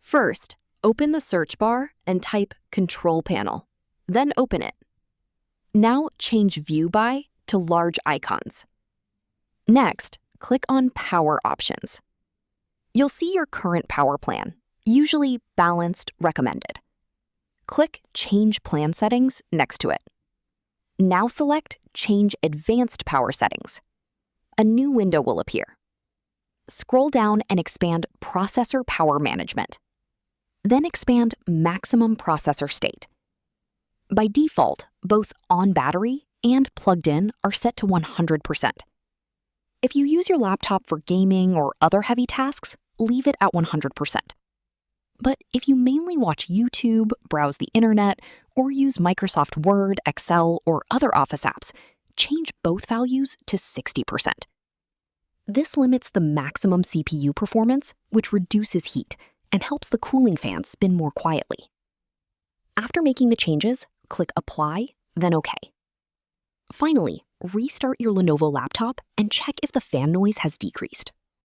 First, open the search bar and type Control Panel, then open it. Now change View By to Large Icons. Next, click on Power Options. You'll see your current power plan, usually Balanced Recommended. Click Change Plan Settings next to it. Now select Change Advanced Power Settings. A new window will appear. Scroll down and expand Processor Power Management. Then expand Maximum Processor State. By default, both on battery and plugged in are set to 100%. If you use your laptop for gaming or other heavy tasks, leave it at 100%. But if you mainly watch YouTube, browse the internet, or use Microsoft Word, Excel, or other Office apps, change both values to 60%. This limits the maximum CPU performance, which reduces heat and helps the cooling fan spin more quietly. After making the changes, click Apply, then OK. Finally, restart your Lenovo laptop and check if the fan noise has decreased.